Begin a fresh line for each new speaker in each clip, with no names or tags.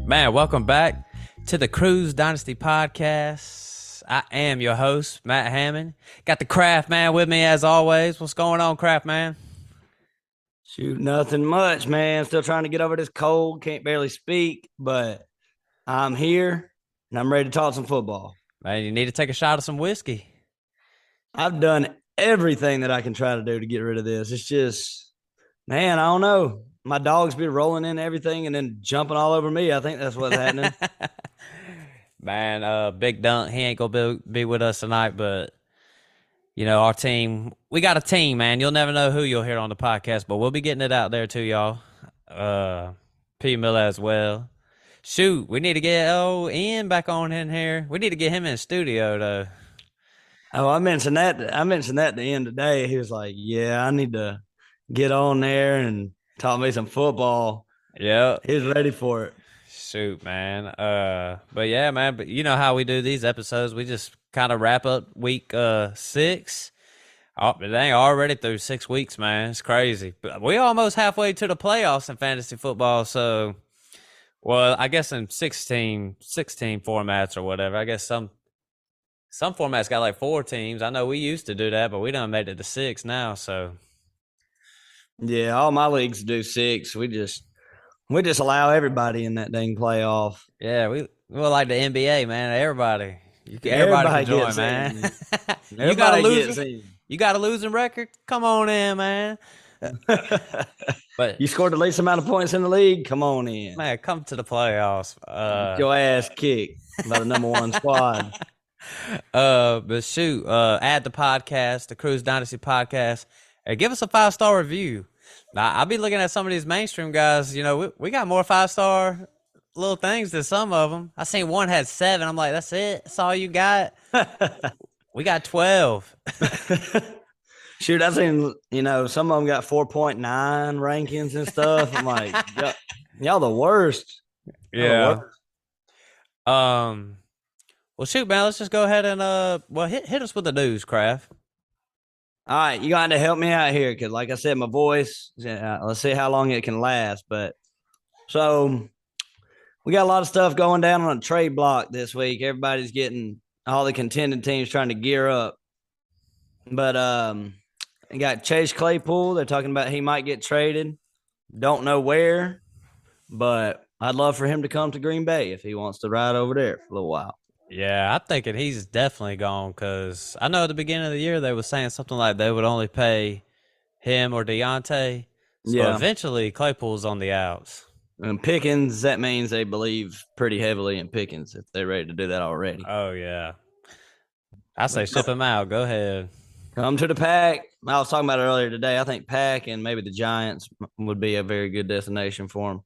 Man, welcome back to the Cruise Dynasty Podcast. I am your host, Matt Hammond. Got the Craft Man with me as always. What's going on, Craft Man?
Shoot, nothing much, man. Still trying to get over this cold. Can't barely speak, but I'm here and I'm ready to talk some football.
Man, you need to take a shot of some whiskey.
I've done everything that I can try to do to get rid of this. It's just, man, I don't know. My dogs be rolling in everything and then jumping all over me. I think that's what's happening.
Man, Big Dunk, he ain't gonna be with us tonight, but you know, our team, we got a team, man. You'll never know who you'll hear on the podcast, but we'll be getting it out there to y'all. P. Miller as well. Shoot, we need to get Ian back on in here. We need to get him in the studio though.
Oh, I mentioned that at the end today. He was like, yeah, I need to get on there and talk me some football.
Yeah.
He's ready for it.
Shoot, man. But yeah, man, but you know how we do these episodes. We just kind of wrap up week 6. Oh, it ain't already through 6 weeks, man. It's crazy. But we almost halfway to the playoffs in fantasy football, so well, I guess in 16 formats or whatever. I guess some formats got like 4 teams. I know we used to do that, but we done made it to 6 now, so
yeah, all my leagues do 6. We just allow everybody in that dang playoff.
Yeah, we like the NBA, man. Everybody can join, man. You got a losing record? Come on in, man.
But you scored the least amount of points in the league? Come on in.
Man, come to the playoffs.
Your ass kicked by the number 1 squad.
But shoot, add the podcast, the Cruise Dynasty Podcast. Hey, give us a 5-star review. Now, I'll be looking at some of these mainstream guys. You know, we got more 5-star little things than some of them. I seen one had 7. I'm like, that's it? That's all you got? We got 12.
Shoot, I seen, you know, some of them got 4.9 rankings and stuff. I'm like, y'all the worst.
Yeah. Well, shoot, man, let's just go ahead and hit us with the news, Kraft.
All right, you got to help me out here because, like I said, my voice, let's see how long it can last. But so we got a lot of stuff going down on a trade block this week. Everybody's getting all the contending teams trying to gear up. But you got Chase Claypool. They're talking about he might get traded. Don't know where, but I'd love for him to come to Green Bay if he wants to ride over there for a little while.
Yeah, I'm thinking he's definitely gone because I know at the beginning of the year they were saying something like they would only pay him or Deontay. So eventually Claypool's on the outs.
And Pickens, that means they believe pretty heavily in Pickens if they're ready to do that already.
Oh, yeah. I say ship him out. Go ahead.
Come to the Pack. I was talking about it earlier today. I think Pack and maybe the Giants would be a very good destination for him.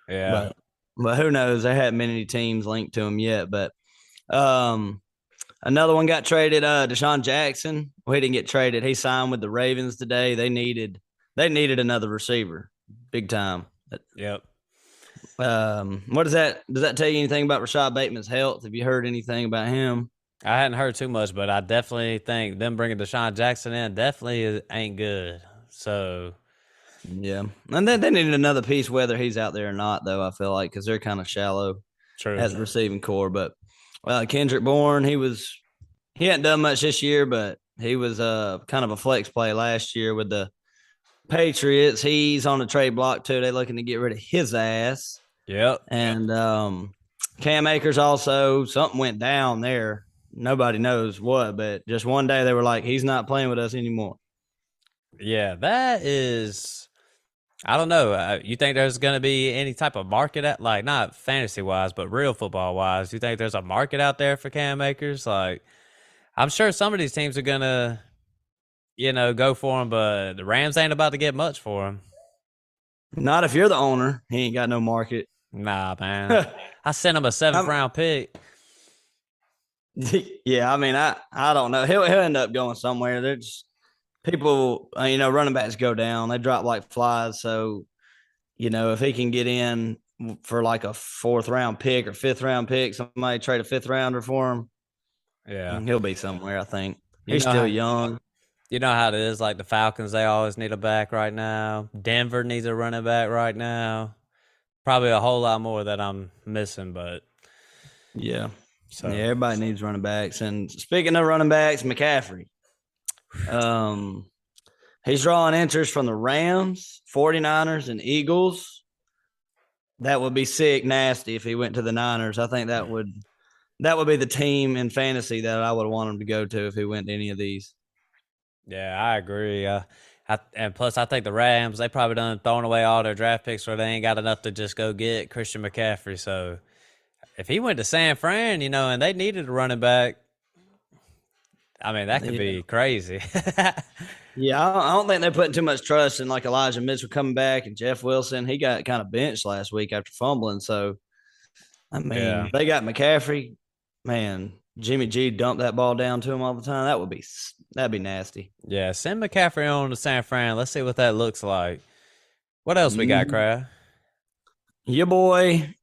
Yeah.
But who knows? There haven't been any teams linked to him yet, but another one got traded. Deshaun Jackson. Well, he didn't get traded. He signed with the Ravens today. They needed another receiver, big time.
Yep.
What does that tell you anything about Rashad Bateman's health? Have you heard anything about him?
I hadn't heard too much, but I definitely think them bringing Deshaun Jackson in definitely ain't good. So
yeah, and then they needed another piece, whether he's out there or not, though. I feel like because they're kind of shallow as a receiving core, but. Kendrick Bourne, he hadn't done much this year, but he was kind of a flex play last year with the Patriots. He's on the trade block too. They're looking to get rid of his ass.
Yep.
And Cam Akers also, something went down there. Nobody knows what, but just one day they were like, he's not playing with us anymore.
Yeah, that is I don't know. You think there's going to be any type of market like not fantasy wise, but real football wise? You think there's a market out there for Cam Akers? Like, I'm sure some of these teams are going to, go for him, but the Rams ain't about to get much for him.
Not if you're the owner. He ain't got no market.
Nah, man. I sent him a 7th round pick.
Yeah, I mean, I don't know. He'll end up going somewhere. There's people, running backs go down. They drop like flies. So if he can get in for like a fourth round pick or fifth round pick, somebody trade a fifth rounder for him,
Yeah.
he'll be somewhere. I think
You
he's
know
still
how
young.
you know how it is. Like the Falcons, they always need a back right now. Denver needs a running back right now. Probably a whole lot more that I'm missing, but
Yeah, yeah.
so
Everybody needs running backs. And speaking of running backs, McCaffrey. Um, he's drawing interest from the Rams, 49ers, and Eagles. That would be sick nasty if he went to the Niners. I think that would be the team in fantasy that I would want him to go to if he went to any of these.
yeah, I agree. And plus, I think the Rams they probably done thrown away all their draft picks, or they ain't got enough to just go get Christian McCaffrey. So if he went to San Fran, and they needed a running back, I mean that could
Yeah.
be crazy.
Yeah, I don't think they're putting too much trust in like Elijah Mitchell coming back and Jeff Wilson. He got kind of benched last week after fumbling. So, I mean,
Yeah.
if they got McCaffrey, man, Jimmy G dumped that ball down to him all the time. That'd be nasty.
Yeah, send McCaffrey on to San Fran. Let's see what that looks like. What else we got,
Mhm.
Crab?
Your boy,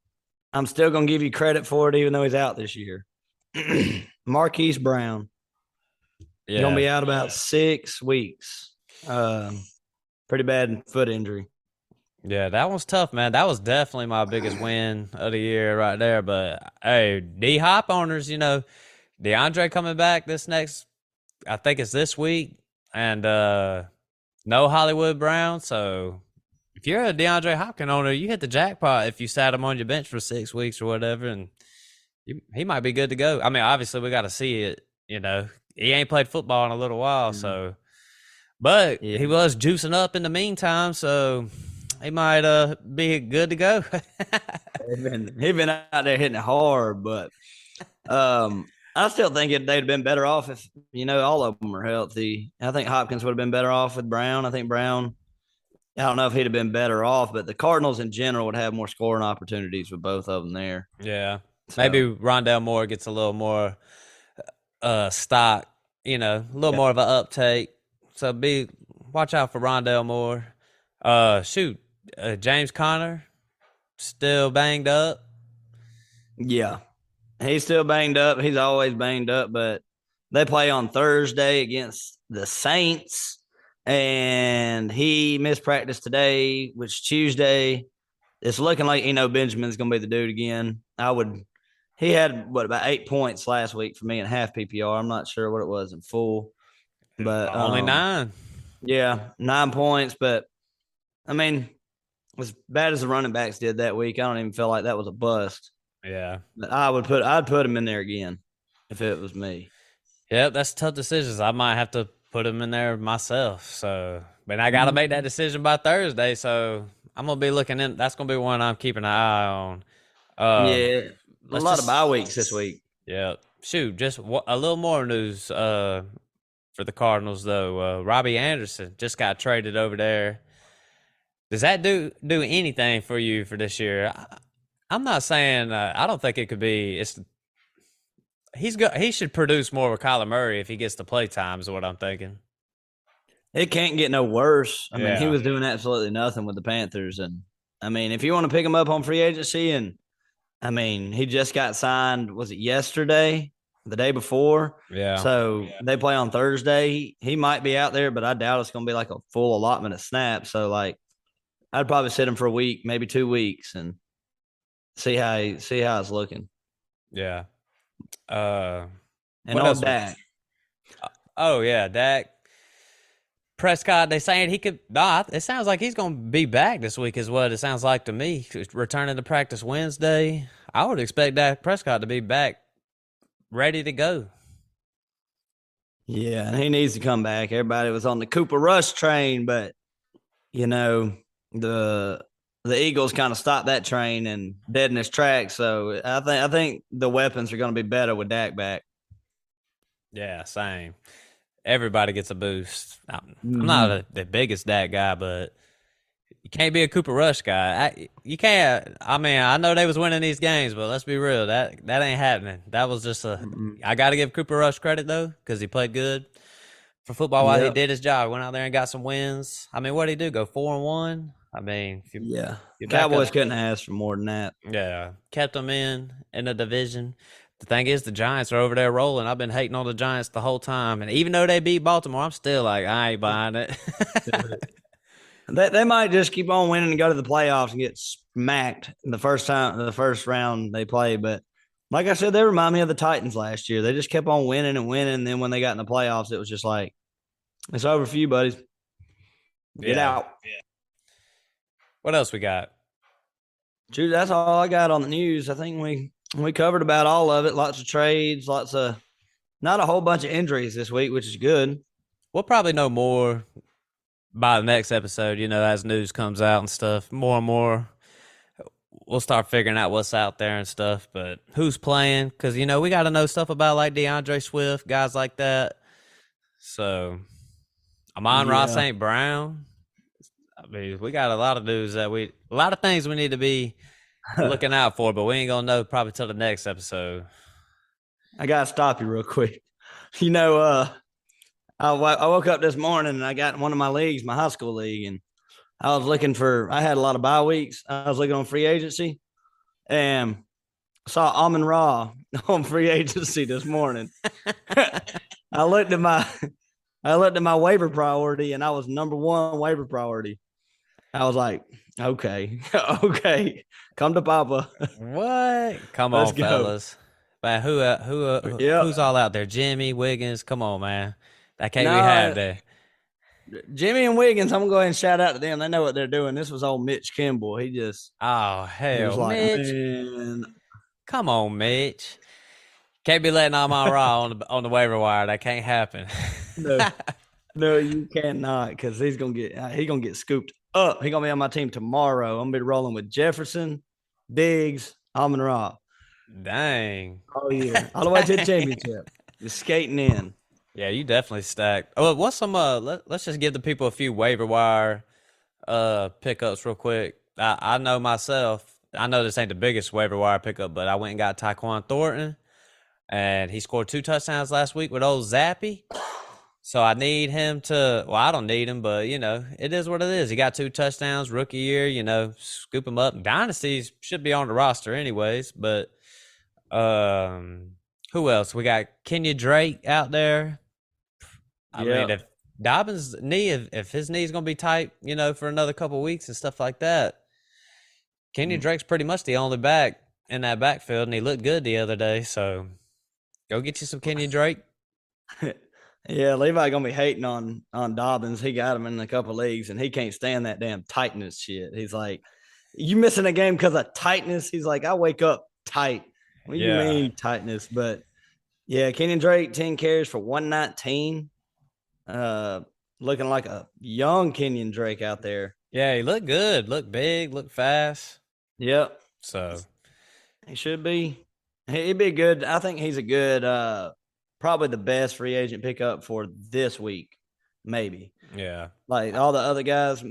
I'm still gonna give you credit for it, even though he's out this year. Marquise Brown, gonna
Yeah,
be out about 6 weeks. Pretty bad foot injury.
yeah, that was tough, man. That was definitely my biggest win of the year right there. But hey, D Hop owners, DeAndre coming back this next, I think it's this week, and no Hollywood Brown. So if you're a DeAndre Hopkins owner, you hit the jackpot if you sat him on your bench for 6 weeks or whatever, and he might be good to go. I mean, obviously we got to see it. He ain't played football in a little while,
Yeah.
so but
Yeah.
he was juicing up in the meantime, so he might be good to go.
He been out there hitting it hard, but I still think they'd have been better off if all of them were healthy. I think Hopkins would have been better off with Brown. I think Brown. I don't know if he'd have been better off, but the Cardinals in general would have more scoring opportunities with both of them there.
Yeah. Maybe
So
Rondell Moore gets a little more stock, a little
yeah,
more of an uptake. So watch out for Rondell Moore. Shoot, James Conner still banged up.
yeah, he's still banged up. He's always banged up, but they play on Thursday against the Saints, and he missed practice today, which Tuesday. It's looking like Benjamin's going to be the dude again. He had about 8 points last week for me in half PPR. I'm not sure what it was in full, but
Only 9.
yeah, 9 points. But I mean, as bad as the running backs did that week, I don't even feel like that was a bust.
Yeah.
But I'd put him in there again if it was me.
Yep, that's tough decisions. I might have to put him in there myself. So, but I got to make that decision by Thursday. So I'm gonna be looking in. That's gonna be one I'm keeping an eye on.
Yeah, a
Let's
lot of
just,
bye weeks this week.
yeah. Shoot, just a little more news. For the Cardinals though, Robbie Anderson just got traded over there. Does that do anything for you for this year? I'm not saying I don't think it could be. He should produce more with Kyler Murray if he gets the play time. Is what I'm thinking.
It can't get no worse. I mean, he
Yeah,
was doing absolutely nothing with the Panthers, and I mean, if you want to pick him up on free agency, and I mean, he just got signed. Was it yesterday? The day before?
yeah,
So they play on Thursday. He might be out there, but I doubt it's going to be like a full allotment of snaps. So like, I'd probably sit him for a week, maybe 2 weeks, and see how it's looking.
yeah. Uh,
And
what
on
else?
Dak,
Oh yeah, Dak Prescott. They saying he could. Nah, it sounds like he's going to be back this week. Is what it sounds like to me. Returning to practice Wednesday. I would expect Dak Prescott to be back, ready to go.
yeah, and he needs to come back. Everybody was on the Cooper Rush train, but you know the the Eagles kind of stopped that train and dead in its tracks. So I think the weapons are going to be better with Dak back.
Yeah, same. Everybody gets a boost. I'm not
Mm-hmm.
the biggest Dak guy, but you can't be a Cooper Rush guy. You can't. I mean, I know they was winning these games, but let's be real. That ain't happening. That was just a.
Mm-hmm.
I got to give Cooper Rush credit though, because he played good for football while he
Yep.
did his job. Went out there and got some wins. I mean, what did he do? Go 4-1. I mean, if
Yeah.
you back up,
Cowboys couldn't ask for more than that.
yeah, kept them in the division. The thing is, the Giants are over there rolling. I've been hating on the Giants the whole time, and even though they beat Baltimore, I'm still like, I ain't buying it.
They might just keep on winning and go to the playoffs and get smacked the first round they play. But like I said, they remind me of the Titans last year. They just kept on winning and winning. And then when they got in the playoffs, it was just like, it's over for you, buddies. Get
Yeah.
out.
What else we got?
Dude, that's all I got on the news. I think we covered about all of it. Lots of trades, lots of not a whole bunch of injuries this week, which is good.
We'll probably know more by the next episode, as news comes out and stuff. More and more, we'll start figuring out what's out there and stuff. But who's playing? Because, we got to know stuff about like DeAndre Swift, guys like that. So, Amon-Ra
Yeah.
St. Brown. I mean, we got a lot of news a lot of things we need to be looking out for, but we ain't going to know probably till the next episode.
I gotta stop you real quick. You know, I woke up this morning and I got in one of my leagues, my high school league, and I had a lot of bye weeks. I was looking on free agency and saw Amon Ra on free agency this morning. I looked at my waiver priority and I was number one waiver priority. I was like, okay, okay, come to Papa.
What? Come
Let's
on,
go.
fellas. Man, who's all out there? Jimmy, Wiggins, come on, man. That can't be had there.
Jimmy and Wiggins, I'm gonna go ahead and shout out to them. They know what they're doing. This was old Mitch Kimball.
Oh,
He was
hell,
like,
Mitch.
man,
Come on, Mitch. Can't be letting Amon-Ra on the waiver wire. That can't happen.
no, no, you cannot, because he's gonna get scooped up. He's gonna be on my team tomorrow. I'm gonna be rolling with Jefferson, Diggs, Amon Ra.
Dang.
Oh yeah, all the way to the championship. Just skating in.
Yeah, you definitely stacked. Oh, what's some let's just give the people a few waiver wire pickups real quick. I know myself. I know this ain't the biggest waiver wire pickup, but I went and got Tyquan Thornton, and he scored 2 touchdowns last week with old Zappy. So I need him to. Well, I don't need him, but it is what it is. He got 2 touchdowns, rookie year. Scoop him up. Dynasties should be on the roster anyways, but who else? We got Kenya Drake out there. I mean, if Dobbins' knee, if his knee's gonna be tight, for another couple of weeks and stuff like that, Kenyon Drake's pretty much the only back in that backfield, and he looked good the other day. So go get you some Kenyon Drake.
Yeah, Levi gonna be hating on Dobbins. He got him in a couple leagues, and he can't stand that damn tightness shit. He's like, "You missing a game because of tightness?" He's like, "I wake up tight." What do you mean tightness? But yeah, Kenyon Drake 10 carries for 119. Looking like a young Kenyon Drake out there.
Yeah, he looked good, looked big, looked fast.
Yep.
So
he should be. He'd be good. I think he's a good, probably the best free agent pickup for this week, maybe.
Yeah.
Like all the other guys,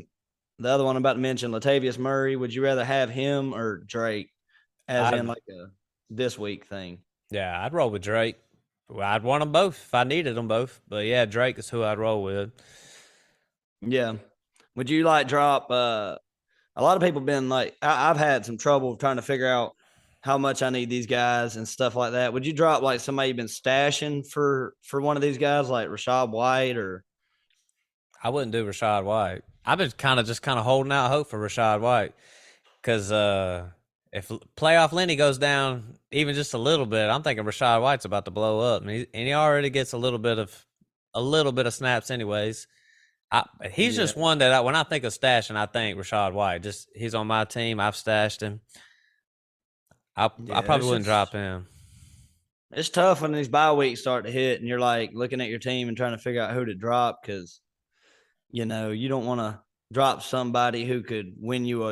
the other one I'm about to mention, Latavius Murray. Would you rather have him or Drake, in like a this week thing?
Yeah, I'd roll with Drake. I'd want them both if I needed them both. But yeah, Drake is who I'd roll with.
Yeah. Would you like drop? A lot of people been like, I've had some trouble trying to figure out how much I need these guys and stuff like that. Would you drop like somebody you've been stashing for one of these guys, like Rachaad White or?
I wouldn't do Rachaad White. I've been kind of holding out hope for Rachaad White because if playoff Lenny goes down even just a little bit, I'm thinking Rachaad White's about to blow up, and he already gets a little bit of snaps, anyways. He's just one that when I think of stashing, I think Rachaad White. Just he's on my team. I've stashed him. I probably wouldn't drop him.
It's tough when these bye weeks start to hit, and you're like looking at your team and trying to figure out who to drop because you don't want to drop somebody who could win you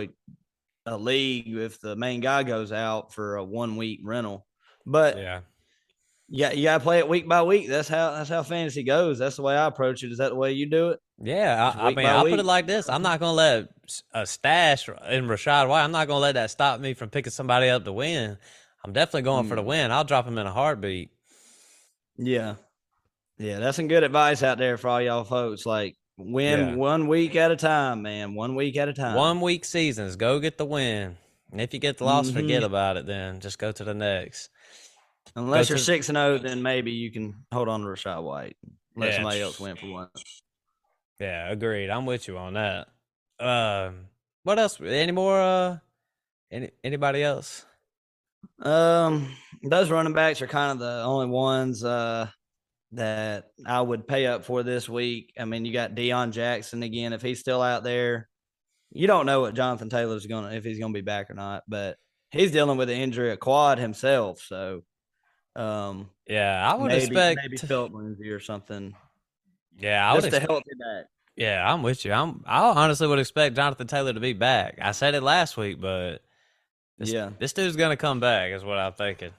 a league if the main guy goes out for a 1 week rental. But yeah, you gotta play it week by week. That's how fantasy goes. That's the way I approach it. Is that the way you do it?
Yeah, I mean, I'll put it like this: I'm not gonna let a stash in Rachaad White. I'm not gonna let that stop me from picking somebody up to win. I'm definitely going for the win. I'll drop him in a heartbeat.
Yeah, that's some good advice out there for all y'all folks. Like Win
Yeah.
1 week at a time, man. 1 week at a time.
1 week seasons. Go get the win. And if you get the loss, forget about it then. Just go to the next. Go
Unless you're
to
6-0, then maybe you can hold on to Rashad White. Let
yeah.
somebody else win for once.
Yeah, agreed. I'm with you on that. What else? Any more anybody else?
Those running backs are kind of the only ones that I would pay up for this week. I mean, you got Deion Jackson again. If he's still out there, you don't know what Jonathan Taylor's gonna if he's gonna be back or not, but he's dealing with an injury, a quad himself. So
Yeah, I would
maybe
expect
Philip Lindsay or something.
yeah, I would
Just a
expect
healthy back.
yeah, I'm with you. I honestly would expect Jonathan Taylor to be back. I said it last week, but
Yeah.
this dude's gonna come back, is what I'm thinking.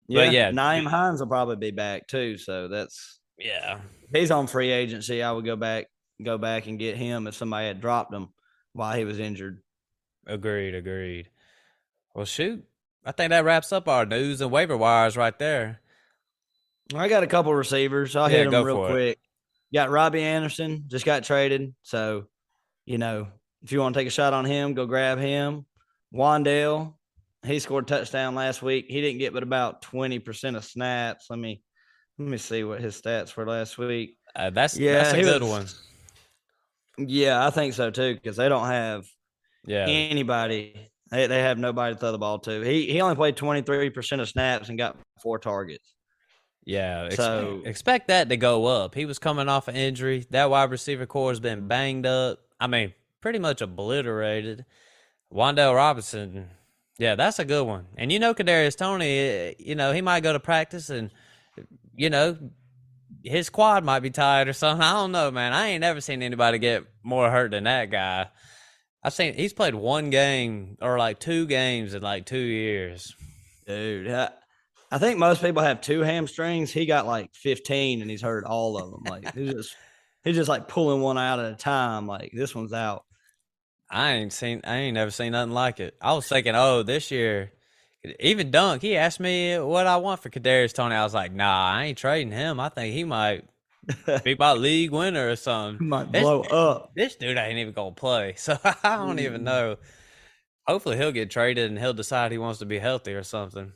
But
Yeah.
yeah,
Naeem Hines will probably be back too. So that's
yeah,
he's on free agency. I would go back and get him if somebody had dropped him while he was injured.
agreed. Well, shoot, I think that wraps up our news and waiver wires right there.
I got a couple receivers. I'll hit
Yeah,
them
go
real
for it.
quick. Got Robbie Anderson, just got traded. So, if you want to take a shot on him, go grab him. Wandale, he scored a touchdown last week. He didn't get but about 20% of snaps. Let me see what his stats were last week.
That's
Yeah,
a
he
good
was.
one.
Yeah, I think so too, because they don't have
Yeah,
anybody. They have nobody to throw the ball to. He only played 23% of snaps and got 4 targets.
yeah.
So
Expect that to go up. He was coming off an injury. That wide receiver core has been banged up. I mean, pretty much obliterated. Wandale Robinson, yeah, that's a good one. And Kadarius Toney, he might go to practice and you know his quad might be tired or something. I don't know, man. I ain't never seen anybody get more hurt than that guy. He's played one game or like 2 games in like 2 years.
dude, I think most people have 2 hamstrings. He got like 15 and he's hurt all of them. Like he's just like pulling one out at a time. Like this one's out.
I ain't never seen nothing like it. I was thinking, oh, this year, even Dunk, he asked me what I want for Kadarius Toney. I was like, nah, I ain't trading him. I think he might be my league winner or something.
Might
This
blow up.
this dude ain't even gonna play, so I don't even know. Hopefully, he'll get traded and he'll decide he wants to be healthy or something.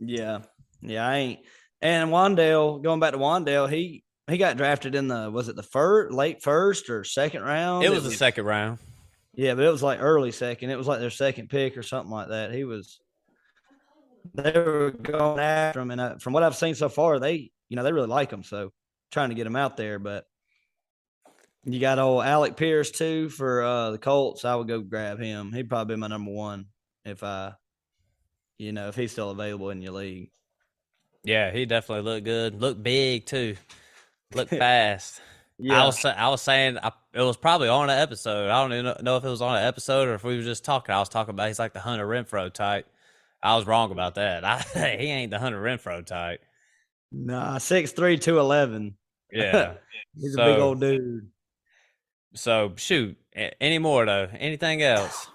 Yeah. Yeah, I ain't. And Wandale, going back to Wandale, he got drafted in was it the late first or second round?
It was the second round.
Yeah, but it was like early second. It was like their second pick or something like that. They were going after him, and from what I've seen so far, they really like him. So trying to get him out there, but you got old Alec Pierce too for the Colts. I would go grab him. He'd probably be my number one if he's still available in your league.
Yeah, he definitely looked good. Looked big too. Looked fast.
Yeah.
I was saying it was probably on an episode. I don't even know if it was on an episode or if we were just talking. I was talking about he's like the Hunter Renfro type. I was wrong about that. He ain't the Hunter Renfro type.
Nah, 6'3", 211.
Yeah.
He's a big old dude.
So shoot. Any more though? Anything else?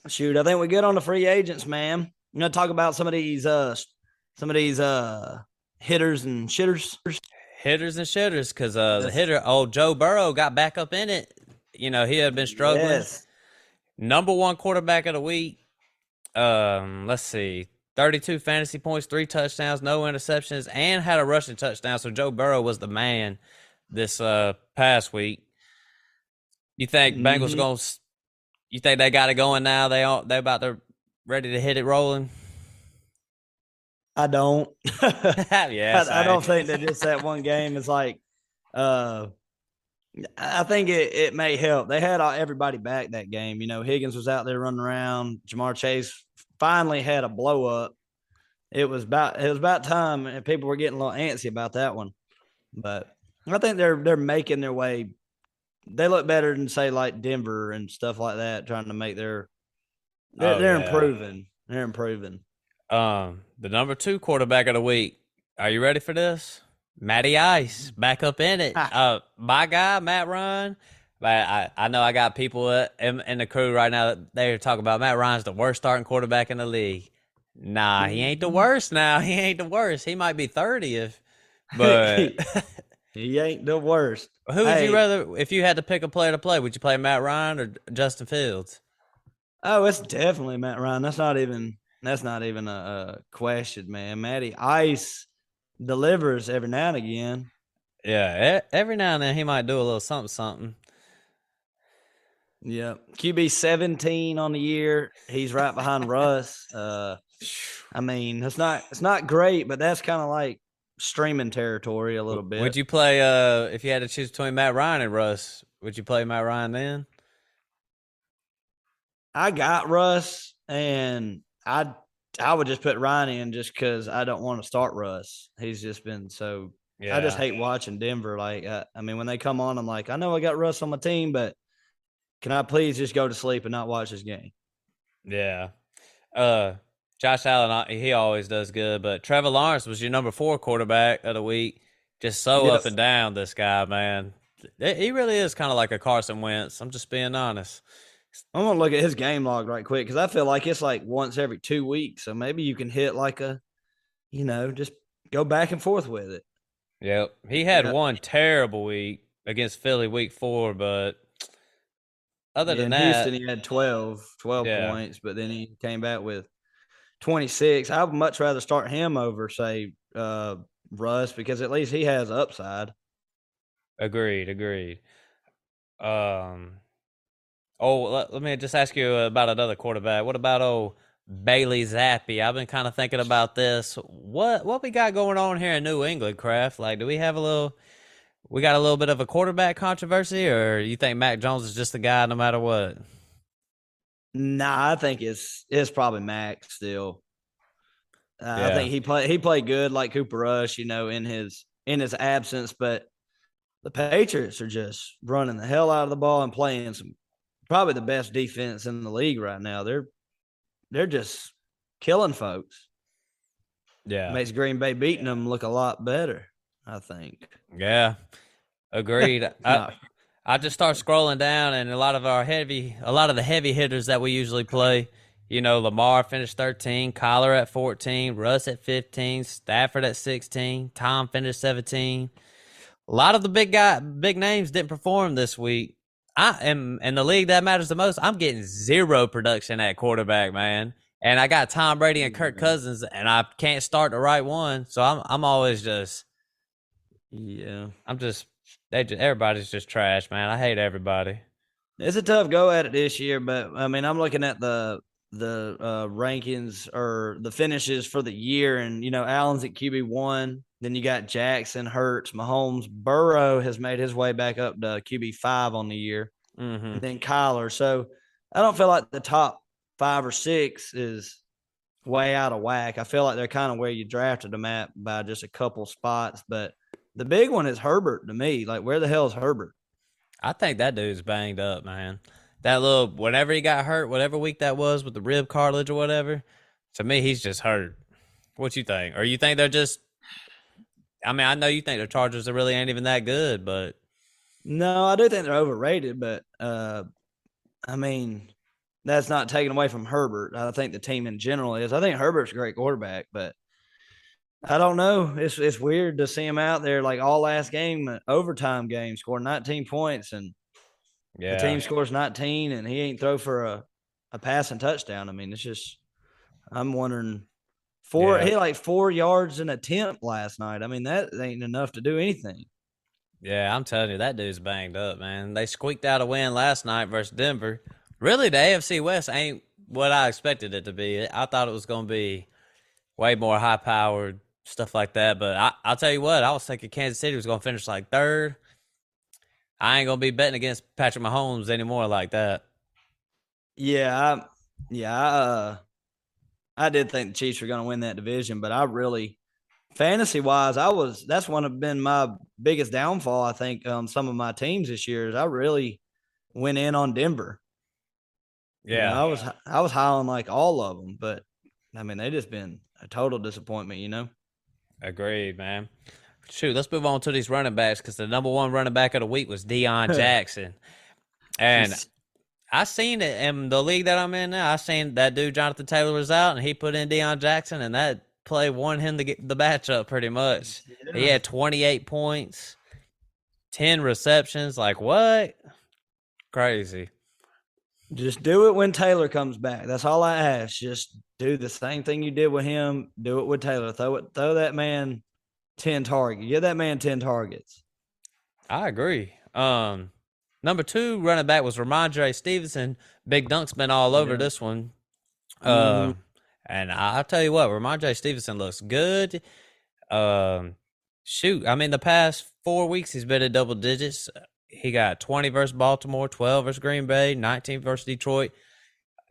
Shoot, I think we're good on the free agents, man. I'm gonna talk about some of these hitters and shitters.
Hitters and shitters, because the hitter, old Joe Burrow, got back up in it. He had been struggling.
Yes.
Number 1 quarterback of the week. Let's see, 32 fantasy points, 3 touchdowns, no interceptions, and had a rushing touchdown. So Joe Burrow was the man this past week. You think Bengals going? You think they got it going now? They about to ready to hit it rolling.
I don't.
Yes,
I don't think that just that one game is like. I think it may help. They had everybody back that game. Higgins was out there running around. Jamar Chase finally had a blow up. It was about time, and people were getting a little antsy about that one. But I think they're making their way. They look better than say like Denver and stuff like that, trying to make they're improving. They're improving.
The number 2 quarterback of the week. Are you ready for this? Matty Ice back up in it. My guy Matt Ryan. But I know I got people in the crew right now that they're talking about Matt Ryan's the worst starting quarterback in the league. Nah, he ain't the worst now. He ain't the worst. He might be 30th, but
He ain't the worst.
Who would you
Hey,
rather, if you had to pick a player to play, would you play Matt Ryan or Justin Fields?
oh, it's definitely Matt Ryan. That's not even a question, man. Matty Ice delivers every now and again.
Yeah, every now and then he might do a little something, something.
Yeah, QB 17 on the year. He's right behind Russ. I mean, it's not great, but that's kind of like streaming territory a little
Would
bit.
you play, if you had to choose between Matt Ryan and Russ, would you play Matt Ryan then?
I got Russ, and I would just put Ryan in just because I don't want to start Russ. He's just been so. I just
Yeah,
hate watching Denver. Like, I mean, when they come on, I'm like, I know I got Russ on my team, but can I please just go to sleep and not watch this game?
yeah. Uh, Josh Allen, he always does good, but Trevor Lawrence was your number 4 quarterback of the week. Just so up
Yep.
and down, this guy, man. He really is kind of like a Carson Wentz. I'm just being honest.
I'm gonna look at his game log right quick because I feel like it's like once every 2 weeks. So maybe you can hit like just go back and forth with it.
Yep. He had
Yeah.
one terrible week against Philly week 4, but other
Yeah.
than
In Houston,
that,
he had 12
yeah,
points, but then he came back with 26. I would much rather start him over, say, Russ, because at least he has upside.
agreed, agreed. Um, let me just ask you about another quarterback. What about Bailey Zappi? I've been kind of thinking about this. What we got going on here in New England, Kraft? Like, do we have a little? We got a little bit of a quarterback controversy, or you think Mac Jones is just the guy no matter what?
Nah, I think it's probably Max still. I
Yeah,
think he played good like Cooper Rush, in his absence, but the Patriots are just running the hell out of the ball and playing some probably the best defense in the league right now. They're just killing folks.
yeah,
Makes Green Bay beating them look a lot better, I think.
yeah. Agreed.
No.
I just start scrolling down, and a lot of the heavy hitters that we usually play. You know, Lamar finished 13, Kyler at 14, Russ at 15, Stafford at 16, Tom finished 17. A lot of the big names didn't perform this week. I am in the league that matters the most. I'm getting zero production at quarterback, man. And I got Tom Brady and Kirk Cousins, and I can't start the right one. So I'm always just
Yeah.
I'm just everybody's just trash, man. I hate everybody.
It's a tough go at it this year, but I mean, I'm looking at the rankings or the finishes for the year, and Allen's at QB 1. Then you got Jackson, Hurts, Mahomes, Burrow has made his way back up to QB 5 on the year,
Mm-hmm.
and then Kyler. So I don't feel like the top 5 or 6 is way out of whack. I feel like they're kind of where you drafted them at by just a couple spots, but the big one is Herbert to me. Like, where the hell is Herbert?
I think that dude's banged up, man. That little whenever he got hurt, whatever week that was with the rib cartilage or whatever, to me he's just hurt. What you think? Or you think they're just? I mean, I know you think the Chargers are really ain't even that good, but
No, I do think they're overrated, but I mean, that's not taken away from Herbert. I think the team in general is. I think Herbert's a great quarterback, but I don't know. It's weird to see him out there like all last game, overtime game, scored 19 points, and the
yeah,
team scores 19, and he ain't throw for a passing touchdown. I mean, it's just I'm wondering
yeah,
he had like 4 yards in attempt last night. I mean, that ain't enough to do anything.
yeah. I'm telling you, that dude's banged up, man. They squeaked out a win last night versus Denver. Really, the AFC West ain't what I expected it to be. I thought it was going to be way more high powered stuff like that. But I'll tell you what, I was thinking Kansas City was going to finish like third. I ain't going to be betting against Patrick Mahomes anymore like that.
Yeah, I did think the Chiefs were going to win that division, but I really fantasy wise, that's one of been my biggest downfall. I think on some of my teams this year is I really went in on Denver.
Yeah,
I was high on like all of them, but I mean they just been a total disappointment.
agreed, man. Shoot, let's move on to these running backs because the number 1 running back of the week was Deion Jackson. And I seen it in the league that I'm in now. I seen that dude Jonathan Taylor was out, and he put in Deion Jackson, and that play won him the matchup pretty much. He
Yeah.
had 28 points. 10 receptions. Like, what? Crazy.
Just do it when Taylor comes back. That's all I ask. Just do the same thing you did with him. Do it with Taylor. Throw that man 10 targets. Give that man 10 targets.
I agree. Number 2 running back was Ramondre Stevenson. Big Dunk's been all over
Yeah.
this one.
Mm-hmm.
And I'll tell you what, Ramondre Stevenson looks good. Shoot, I mean, the past 4 weeks he's been in double digits. He got 20 versus Baltimore, 12 versus Green Bay, 19 versus Detroit.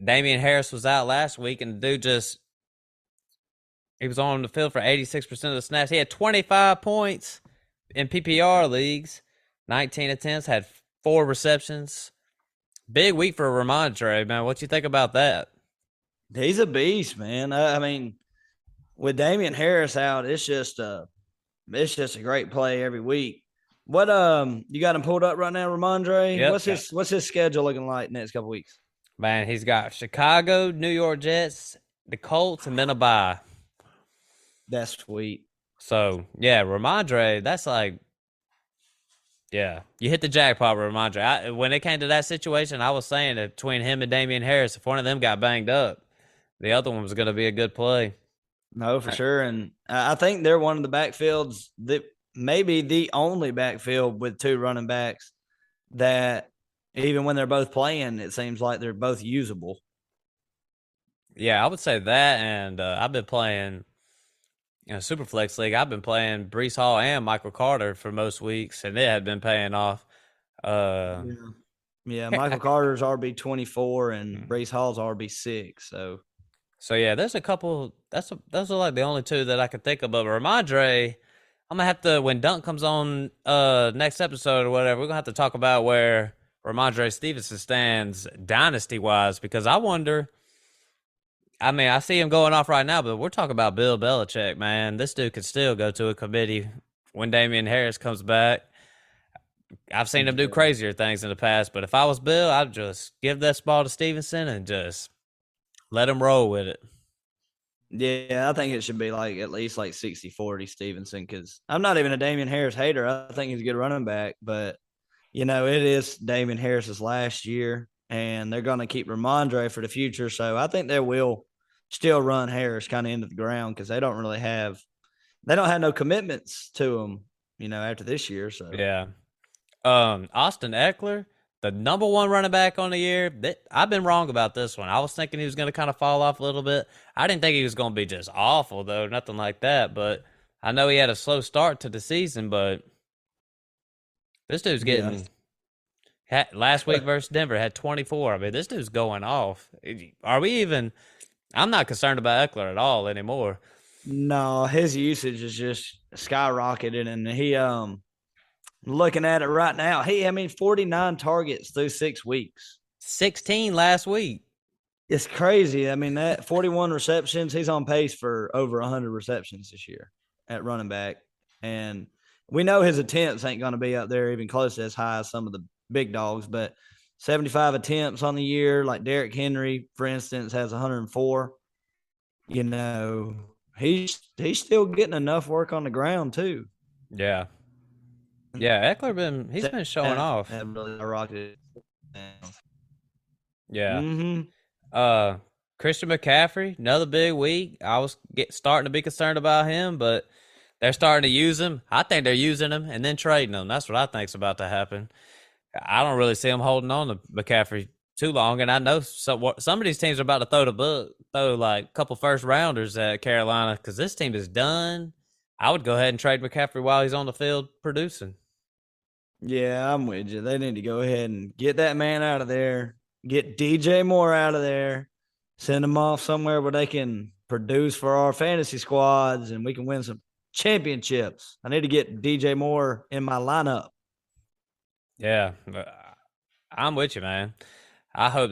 Damian Harris was out last week, and the dude he was on the field for 86% of the snaps. He had 25 points in PPR leagues, 19 attempts, had 4 receptions. Big week for Ramondre, man. What you think about that?
He's a beast, man. I mean, with Damian Harris out, it's just a great play every week. What you got him pulled up right now, Ramondre?
Yep.
What's his schedule looking like next couple weeks?
Man, he's got Chicago, New York Jets, the Colts, and then a bye.
That's sweet.
So, yeah, Ramondre, that's like, yeah, you hit the jackpot with Ramondre. When it came to that situation, I was saying that between him and Damian Harris, if one of them got banged up, the other one was going to be a good play.
No, for sure. And I think they're one of the backfields that maybe the only backfield with 2 running backs that even when they're both playing, it seems like they're both usable.
Yeah, I would say that. And I've been playing Superflex League. I've been playing Brees Hall and Michael Carter for most weeks, and it had been paying off.
Yeah. Yeah, Michael Carter's RB 24 and
Mm.
Brees Hall's RB 6.
So yeah, there's a couple. Those are like the only 2 that I could think of. But Ramondre, I'm gonna have to, when Dunk comes on next episode or whatever, we're gonna have to talk about where Ramondre Stevenson stands dynasty wise, because I wonder. I mean, I see him going off right now, but we're talking about Bill Belichick, man. This dude could still go to a committee when Damian Harris comes back. I've seen him do crazier things in the past, but if I was Bill, I'd just give that ball to Stevenson and just let him roll with it.
Yeah, I think it should be like at least like 60-40 Stevenson, because I'm not even a Damian Harris hater. I think he's a good running back, but it is Damian Harris's last year, and they're going to keep Ramondre for the future. So I think they will still run Harris kind of into the ground, because they don't have no commitments to him, after this year. So
Yeah. Austin Eckler, the number 1 running back on the year. I've been wrong about this one. I was thinking he was going to kind of fall off a little bit. I didn't think he was going to be just awful, though, nothing like that. But I know he had a slow start to the season, but this dude's getting last week versus Denver had 24. I mean, this dude's going off. Are we even? I'm not concerned about Eckler at all anymore.
No, his usage is just skyrocketed, and he looking at it right now, 49 targets through 6 weeks.
16 last week.
It's crazy. I mean, that 41 receptions, he's on pace for over 100 receptions this year at running back. And we know his attempts ain't going to be up there even close to as high as some of the big dogs, but 75 attempts on the year, like Derrick Henry, for instance, has 104. He's still getting enough work on the ground too.
Yeah. Yeah, he's been showing off.
Really rocketed.
Yeah.
Mm-hmm.
Christian McCaffrey, another big week. I was starting to be concerned about him, but they're starting to use him. I think they're using him and then trading him. That's what I think's about to happen. I don't really see him holding on to McCaffrey too long, and I know some of these teams are about to throw like a couple first rounders at Carolina, because this team is done. I would go ahead and trade McCaffrey while he's on the field producing.
Yeah, I'm with you. They need to go ahead and get that man out of there. Get DJ Moore out of there. Send him off somewhere where they can produce for our fantasy squads and we can win some championships. I need to get DJ Moore in my lineup.
Yeah, I'm with you, man. I hope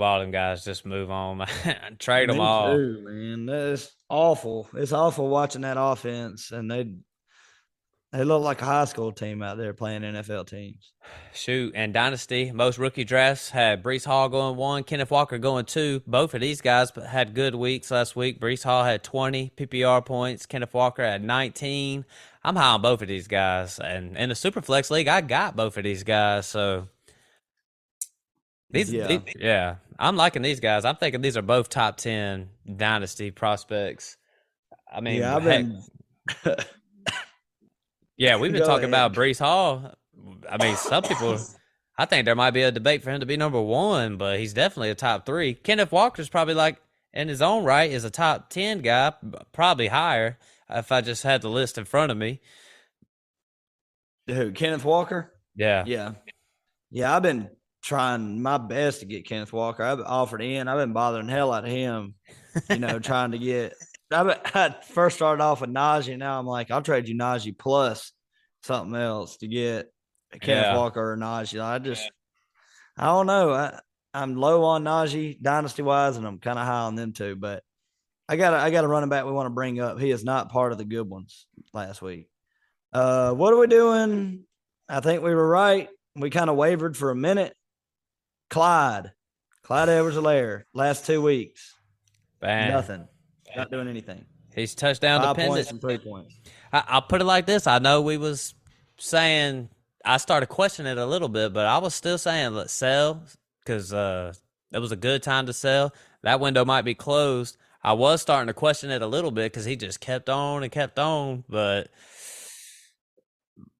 all them guys just move on, man. Trade them all.
Too, man. That's awful. It's awful watching that offense, and they look like a high school team out there playing NFL teams.
Shoot, and Dynasty, most rookie drafts had Brees Hall going 1, Kenneth Walker going 2. Both of these guys had good weeks last week. Brees Hall had 20 PPR points. Kenneth Walker had 19. I'm high on both of these guys, and in the Superflex league, I got both of these guys. So
Yeah.
yeah, I'm liking these guys. I'm thinking these are both top 10 dynasty prospects. I mean,
Yeah, I've
heck,
been
yeah, we've been
go
talking about
ahead.
Brees Hall. I mean, some people, I think there might be a debate for him to be number one, but he's definitely a top three. Kenneth Walker's probably like in his own right is a top 10 guy, probably higher if I just had the list in front of me.
Who, Kenneth Walker?
Yeah.
Yeah. Yeah, I've been trying my best to get Kenneth Walker. I've offered in. I've been bothering hell out of him, trying to get. I first started off with Najee. Now I'm like, I'll trade you Najee plus something else to get Kenneth
Yeah.
Walker or Najee. I don't know. I'm low on Najee dynasty wise, and I'm kind of high on them too. But I got a running back we want to bring up. He is not part of the good ones last week. What are we doing? I think we were right. We kind of wavered for a minute. Clyde Edwards-Helaire, last 2 weeks,
Man,
nothing, not doing anything.
he's touchdown
5 points
dependent.
and 3 points.
I'll put it like this. I know we was saying I started questioning it a little bit, but I was still saying let's sell because it was a good time to sell. That window might be closed. I was starting to question it a little bit because he just kept on and kept on. But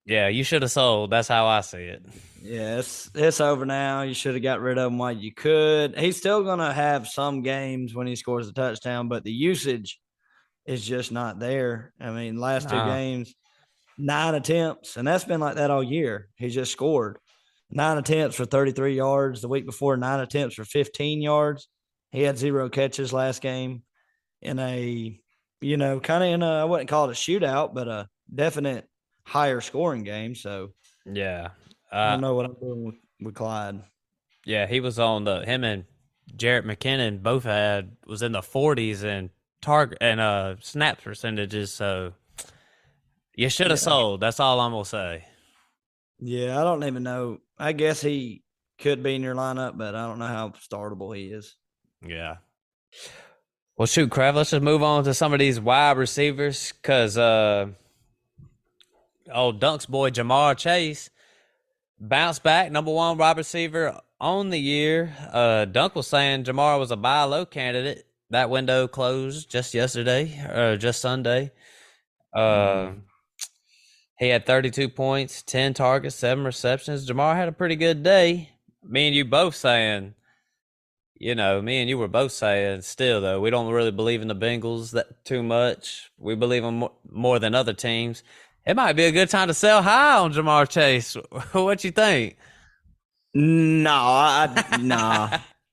yeah, you should have sold. That's how I see it.
Yeah, it's over now. You should have got rid of him while you could. He's still gonna have some games when he scores a touchdown, but the usage is just not there. I mean, last two
No.
games, 9 attempts, and that's been like that all year. He just scored 9 attempts for 33 yards. The week before, 9 attempts for 15 yards. He had 0 catches last game in a, kind of in a, I wouldn't call it a shootout, but a definite higher scoring game. So
Yeah.
I
Uh,
don't know what I'm doing with Clyde.
yeah, he was on him and Jarrett McKinnon both was in the 40s and target and snap percentages. So you should have
Yeah.
sold. That's all I'm gonna say.
Yeah. I don't even know. I guess he could be in your lineup, but I don't know how startable he is.
Yeah. Well, shoot, Krav. Let's just move on to some of these wide receivers, cause old Dunk's boy Jamar Chase bounced back, number one wide receiver on the year. Dunk was saying Jamar was a buy low candidate. That window closed just yesterday, or just Sunday. Uh,
Mhm.
he had 32 points, 10 targets, 7 receptions. Jamar had a pretty good day. Me and you both saying, me and you were both saying still though, we don't really believe in the Bengals that too much. We believe them more than other teams. It might be a good time to sell high on Jamar Chase. What you think?
No,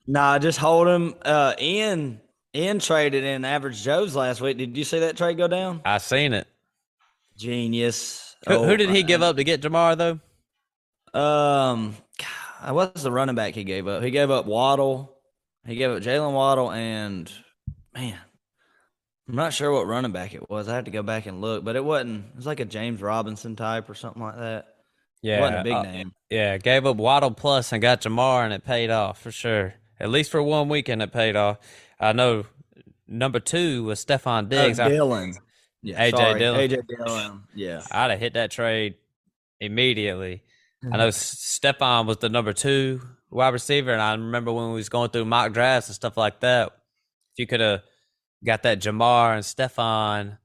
nah. Just hold him. Ian traded in Average Joe's last week. Did you see that trade go down?
I seen it.
Genius.
Who
Oh,
did he give up to get Jamar though?
um, what's the running back he gave up? He gave up Waddle. He gave up Jalen Waddle, and man, I'm not sure what running back it was. I had to go back and look, but it wasn't. It was like a James Robinson type or something like that. It wasn't a
Yeah,
big name.
yeah. Gave up Waddle plus and got Jamar, and it paid off for sure. At least for one weekend, it paid off. I know. Number two was Stephon
Oh,
Diggs.
Dylan. Yeah,
AJ
sorry,
Dillon.
AJ Dillon. Yeah.
I'd have hit that trade immediately. I know Stephon was the number two wide receiver, and I remember when we was going through mock drafts and stuff like that. If you could have got that Jamar and Stephon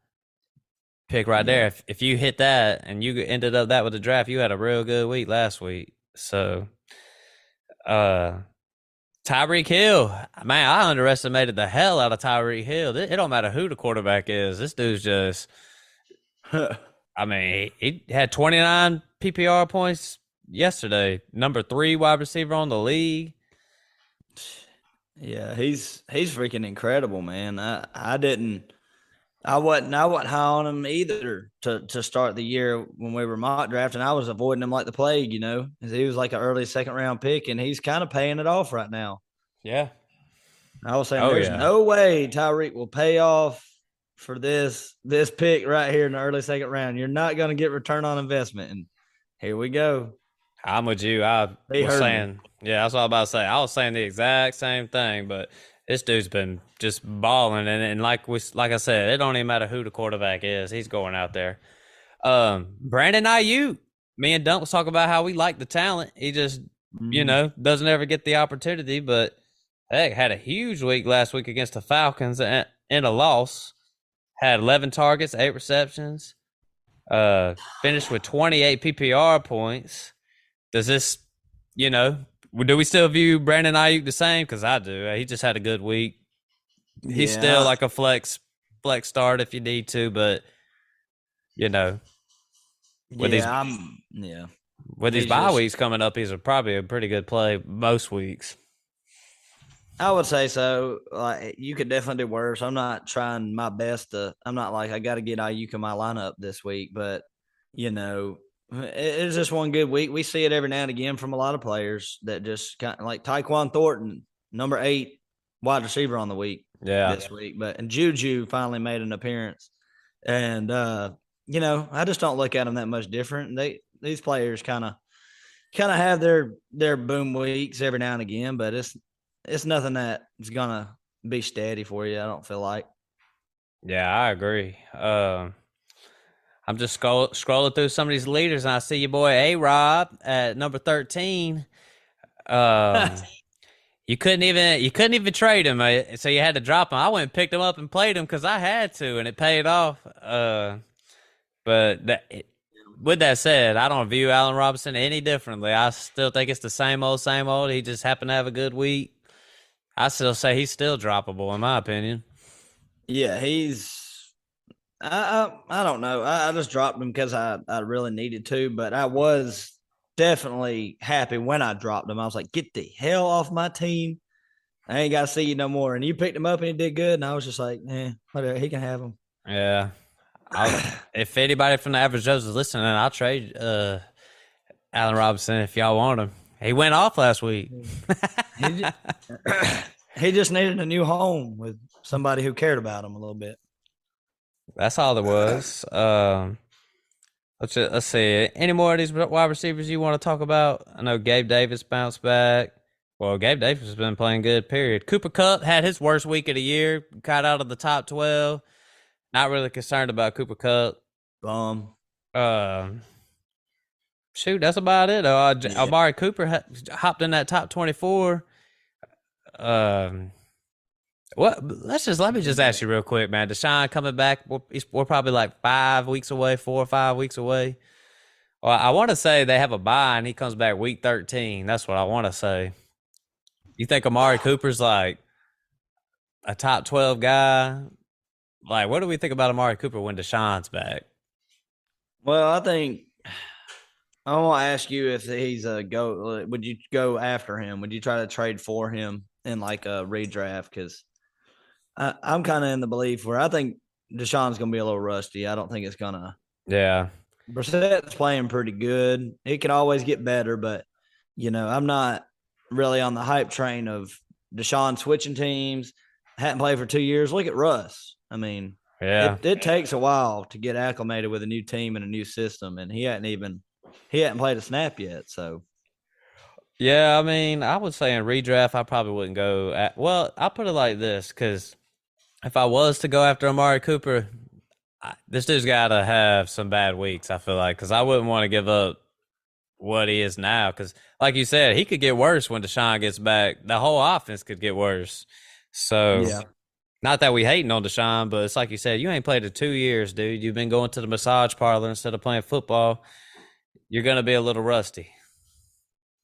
pick right
Yeah.
there, if you hit that and you ended up that with the draft, you had a real good week last week. So, Tyreek Hill, man, I underestimated the hell out of Tyreek Hill. It don't matter who the quarterback is. This dude's just, I mean, he had 29 PPR points yesterday. Number three wide receiver on the league.
Yeah, he's freaking incredible, man. I wasn't high on him either to start the year when we were mock drafting. I was avoiding him like the plague, 'cause he was like an early second round pick, and he's kind of paying it off right now.
Yeah.
I was saying
Oh,
there's
yeah.
no way Tyreek will pay off for this pick right here in the early second round. You're not going to get return on investment, and here we go.
I'm with you. I
He
was
heard me.
saying, yeah, that's what I was about to say. I was saying the exact same thing, but this dude's been just balling, and like I said, it don't even matter who the quarterback is. He's going out there. Brandon Ayuk. Me and Dunk was talking about how we like the talent. He just,
Mm.
doesn't ever get the opportunity. But heck, had a huge week last week against the Falcons in a loss. Had 11 targets, 8 receptions. Finished with 28 PPR points. Does this, you know, do we still view Brandon Ayuk the same? Because I do. He just had a good week. He's still
Yeah,
like a flex start if you need to, but you know, with these
yeah.
with these
He's
bye
just
weeks coming up, probably a pretty good play most weeks.
I would say so. Like you could definitely do worse. I'm not trying my best to. I'm not like I got to get Ayuk in my lineup this week, but you know, it's just one good week. We see it every now and again from a lot of players that just kind of like Tyquan Thornton, number 8 wide receiver on the week
Yeah,
this week, but and Juju finally made an appearance, and I just don't look at them that much different. These players kind of have their boom weeks every now and again, but it's nothing that is gonna be steady for you. I don't feel like.
yeah, I agree. I'm just scrolling through some of these leaders, and I see your boy A Rob at number 13. Um, you couldn't even trade him, so you had to drop him. I went and picked him up and played him because I had to, and it paid off. But with that said, I don't view Allen Robinson any differently. I still think it's the same old, same old. He just happened to have a good week. I still say he's still droppable in my opinion.
Yeah, he's. I don't know. I just dropped him because I really needed to, but I was definitely happy when I dropped him. I was like, get the hell off my team. I ain't got to see you no more. And you picked him up and he did good. And I was just like, whatever. He can have him.
Yeah, if anybody from the Average Joe's is listening, I'll trade Allen Robinson if y'all want him. He went off last week.
he, just, he just needed a new home with somebody who cared about him a little bit.
That's all there was. Let's see. Any more of these wide receivers you want to talk about? I know Gabe Davis bounced back. Well, Gabe Davis has been playing good. Period. Cooper Kupp had his worst week of the year. Got out of the top 12. Not really concerned about Cooper Kupp.
Bum.
Um, Shoot, that's about it.
Yeah.
Amari Cooper hopped in that top 24. Um, let me just ask you real quick, man. Deshaun coming back. We're probably like 5 weeks away, 4 or 5 weeks away. Well, I want to say they have a bye and he comes back week 13. That's what I want to say. You think Amari Cooper's like a top 12 guy? Like, what do we think about Amari Cooper when Deshaun's back?
Well, I think I want to ask you if he's a go. Would you go after him? Would you try to trade for him in like a redraft? Because I'm kind of in the belief where I think Deshaun's going to be a little rusty. I don't think it's going to.
Yeah.
Brissett's playing pretty good. It can always get better, but I'm not really on the hype train of Deshaun switching teams. Hadn't played for 2 years. Look at Russ. I mean,
Yeah.
it takes a while to get acclimated with a new team and a new system, and he hadn't played a snap yet. So
Yeah, I mean, I would say in redraft, I probably wouldn't go well, I'll put it like this because if I was to go after Amari Cooper, this dude's got to have some bad weeks, I feel like, because I wouldn't want to give up what he is now. Because, like you said, he could get worse when Deshaun gets back. The whole offense could get worse. So,
yeah,
not that we hating on Deshaun, but it's like you said, you ain't played in 2 years, dude. You've been going to the massage parlor instead of playing football. You're going to be a little rusty.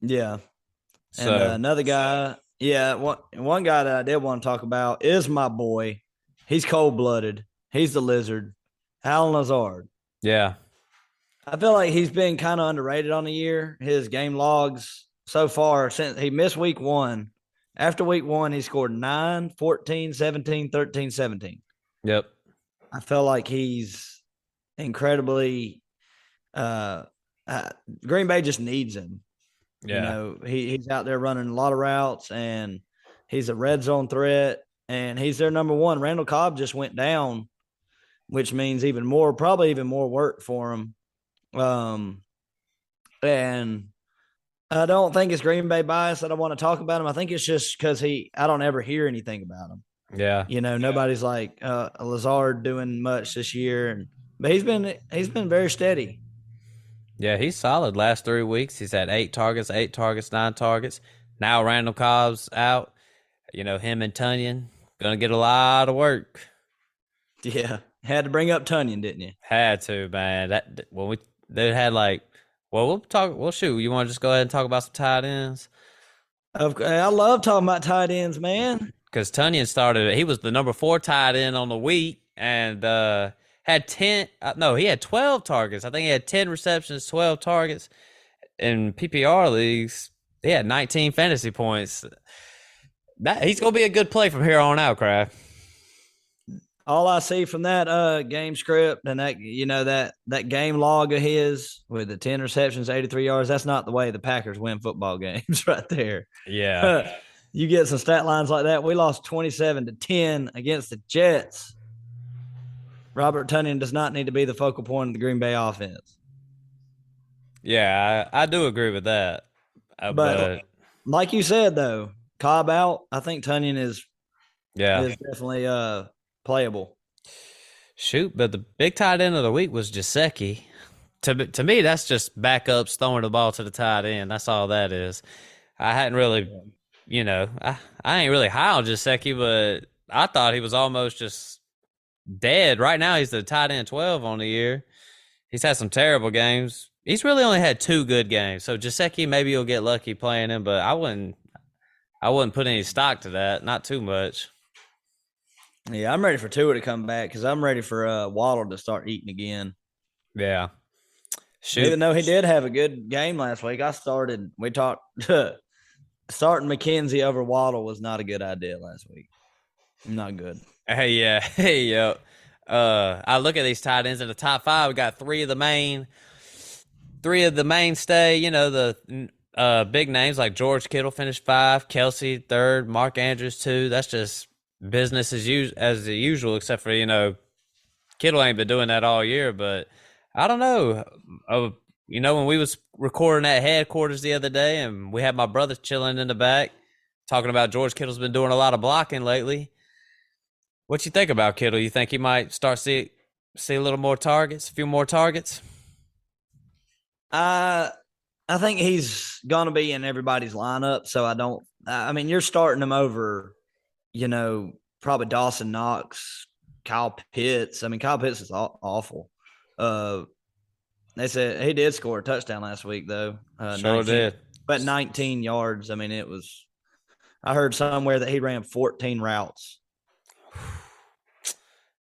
yeah. And
So,
another guy, yeah, one guy that I did want to talk about is my boy. He's cold blooded. He's the lizard, Alan Lazard.
yeah.
I feel like he's been kind of underrated on the year. His game logs so far since he missed week 1. After week 1, he scored 9, 14, 17, 13, 17.
Yep.
I feel like he's incredibly uh, Green Bay just needs him.
Yeah.
He's out there running a lot of routes and he's a red zone threat and he's their number one. Randall Cobb just went down, which means probably even more work for him. And I don't think it's Green Bay bias that I want to talk about him. I think it's just because I don't ever hear anything about him.
Yeah.
Nobody's like Lazard doing much this year. And but he's been very steady.
Yeah, he's solid. Last 3 weeks, he's had 8 targets, 9 targets. Now Randall Cobb's out. Him and Tunyon gonna get a lot of work.
Yeah, had to bring up Tunyon, didn't you?
Had to, man. That when we they had like, well, we'll talk. Well, shoot, you want to just go ahead and talk about some tight ends?
I love talking about tight ends, man.
Because Tunyon started. He was the number 4 tight end on the week and had 10. No, he had 12 targets. I think he had 10 receptions, 12 targets in PPR leagues. He had 19 fantasy points. He's gonna be a good play from here on out, Kraft.
All I see from that game script and that game log of his with the 10 receptions, 83 yards, that's not the way the Packers win football games right there.
Yeah.
You get some stat lines like that. We lost 27-10 against the Jets. Robert Tunyon does not need to be the focal point of the Green Bay offense.
Yeah, I do agree with that.
But like you said, though, Cobb out, I think Tunyon is
yeah,
definitely playable.
shoot, but the big tight end of the week was Jaceki. To me, that's just backups throwing the ball to the tight end. That's all that is. I hadn't really, I ain't really high on Jaceki, but I thought he was almost just dead. Right now, he's the tight end 12 on the year. He's had some terrible games. He's really only had 2 good games. So Jaceki, maybe you'll get lucky playing him, but I wouldn't put any stock to that. Not too much.
Yeah, I'm ready for Tua to come back because I'm ready for Waddle to start eating again.
Yeah. Shoot.
Even though he did have a good game last week, we talked, starting McKenzie over Waddle was not a good idea last week. Not good.
Hey, yeah. Hey, yo. I look at these tight ends in the top 5. We got three of the mainstay, the big names like George Kittle finished 5, Kelsey 3rd, Mark Andrews 2. That's just business as usual, except for, Kittle ain't been doing that all year, but I don't know. When we was recording at headquarters the other day and we had my brother chilling in the back talking about George Kittle's been doing a lot of blocking lately. What you think about Kittle? You think he might start see a little more targets, a few more targets?
I think he's gonna be in everybody's lineup, so I mean, you're starting him over, probably Dawson Knox, Kyle Pitts. I mean, Kyle Pitts is awful. They said he did score a touchdown last week, though.
Sure did.
But 19 yards. I mean, I heard somewhere that he ran 14 routes.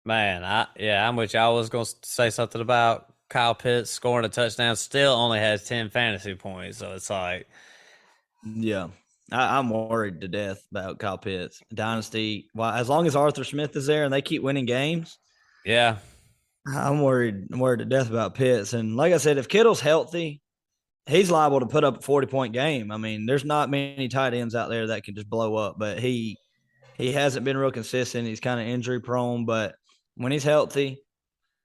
Man, I'm with you. I was going to say something about Kyle Pitts scoring a touchdown, still only has 10 fantasy points. So it's like.
Yeah. I'm worried to death about Kyle Pitts. Dynasty, well, as long as Arthur Smith is there and they keep winning games.
Yeah.
I'm worried to death about Pitts. And like I said, if Kittle's healthy, he's liable to put up a 40-point game. I mean, there's not many tight ends out there that can just blow up, but he hasn't been real consistent. He's kind of injury prone, but when he's healthy,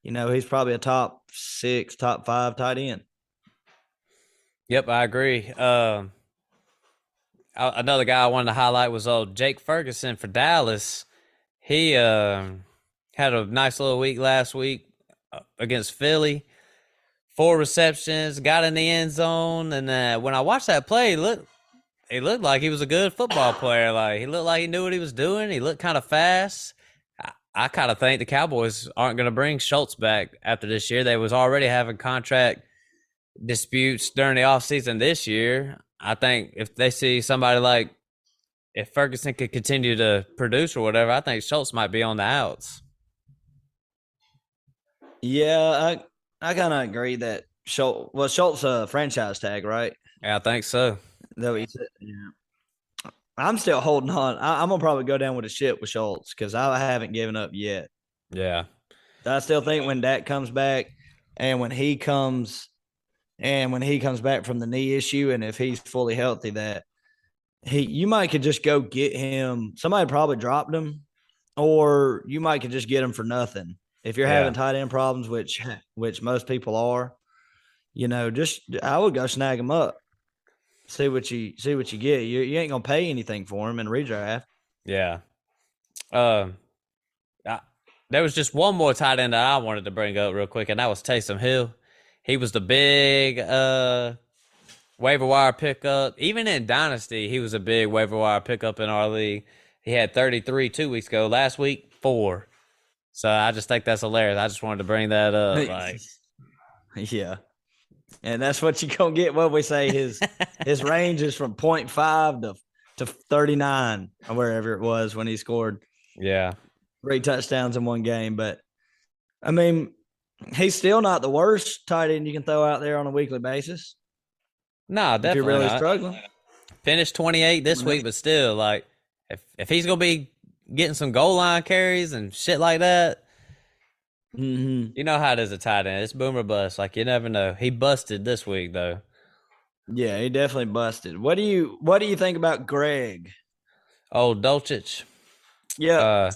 he's probably a top 6, top 5 tight end.
Yep, I agree. Another guy I wanted to highlight was old Jake Ferguson for Dallas. He had a nice little week last week against Philly. 4 receptions, got in the end zone, and when I watched that play, he looked like he was a good football player. Like he looked like he knew what he was doing. He looked kind of fast. I kind of think the Cowboys aren't going to bring Schultz back after this year. They was already having contract disputes during the offseason this year. I think if they see somebody like if Ferguson could continue to produce or whatever, I think Schultz might be on the outs.
Yeah, I kind of agree that Schultz a franchise tag, right?
Yeah, I think so.
That what you said? Yeah. I'm still holding on. I'm gonna probably go down with a ship with Schultz because I haven't given up yet.
Yeah.
I still think when Dak comes back and when he comes back from the knee issue and if he's fully healthy, that you might could just go get him. Somebody probably dropped him, or you might could just get him for nothing. If you're having tight end problems, which most people are, I would go snag him up. See what you get. You ain't gonna pay anything for him in redraft.
Yeah. There was just one more tight end that I wanted to bring up real quick, and that was Taysom Hill. He was the big waiver wire pickup. Even in Dynasty, he was a big waiver wire pickup in our league. He had 33 2 weeks ago. Last week, 4. So I just think that's hilarious. I just wanted to bring that up. Like,
Yeah. And that's what you gonna get. What we say his range is from 0.5 to 39 or wherever it was when he scored
yeah.
3 touchdowns in one game. But I mean, he's still not the worst tight end you can throw out there on a weekly basis
No,
if you're
definitely
really
not.
struggling.
Finished 28 this week, but still, like, if he's gonna be getting some goal line carries and shit like that,
Mm-hmm.
you know how it is a tight end. It's boomer bust. Like, you never know. He busted this week though.
Yeah, he definitely busted. What do you think about Greg?
Oh, Dolchich.
Yeah,
Uh,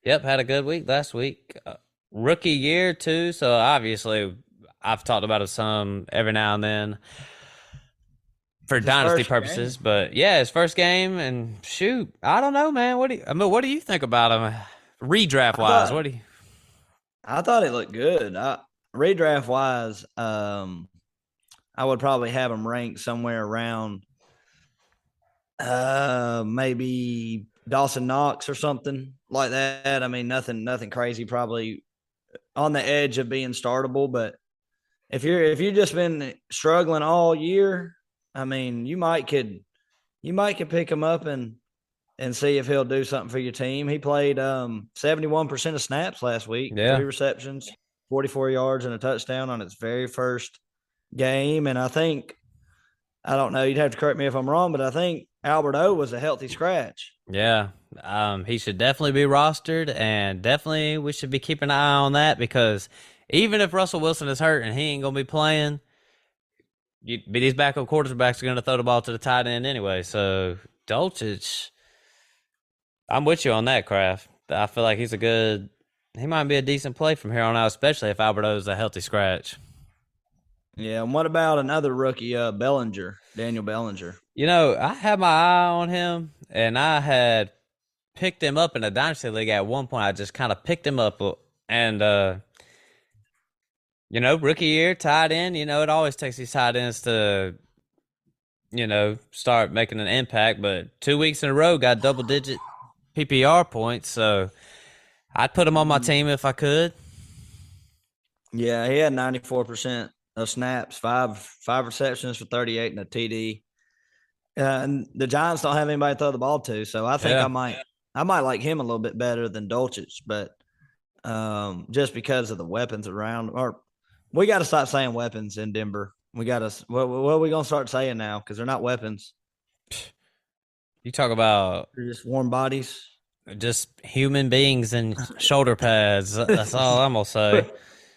yep, had a good week last week. Rookie year too, so obviously I've talked about it some every now and then for
his
dynasty
first
purposes.
game.
But yeah, his first game, and shoot, I don't know, man. What do you think about him? Redraft
I
wise,
thought
what do you?
I thought it looked good. Redraft wise, I would probably have him ranked somewhere around maybe Dawson Knox or something like that. I mean, nothing crazy, probably on the edge of being startable, but if you've just been struggling all year, I mean, you might could pick him up and see if he'll do something for your team. He played 71% of snaps last week,
Yeah,
3 receptions, 44 yards, and a touchdown on his very first game. And I don't know, you'd have to correct me if I'm wrong, but I think Albert O was a healthy scratch.
yeah. He should definitely be rostered, and definitely we should be keeping an eye on that because even if Russell Wilson is hurt and he ain't gonna be playing, these backup quarterbacks are gonna throw the ball to the tight end anyway. So Dolchich, I'm with you on that, Kraft. I feel like he might be a decent play from here on out, especially if Alberto's a healthy scratch.
Yeah. And what about another rookie, Bellinger, Daniel Bellinger?
You know, I had my eye on him, and I had picked him up in a dynasty league at one point. I just kind of picked him up, and rookie year, tight end. It always takes these tight ends to start making an impact. But 2 weeks in a row, got double digit PPR points, so I'd put him on my team if I could.
Yeah, he had 94% of snaps, five receptions for 38 and a TD. And the Giants don't have anybody to throw the ball to, so I think
Yeah,
I might like him a little bit better than Dolchich, but just because of the weapons around, or we got to stop saying weapons in Denver. We got to what are we gonna start saying now? Because they're not weapons;
you talk about
they're just warm bodies.
just human beings and shoulder pads. That's all I'm gonna say.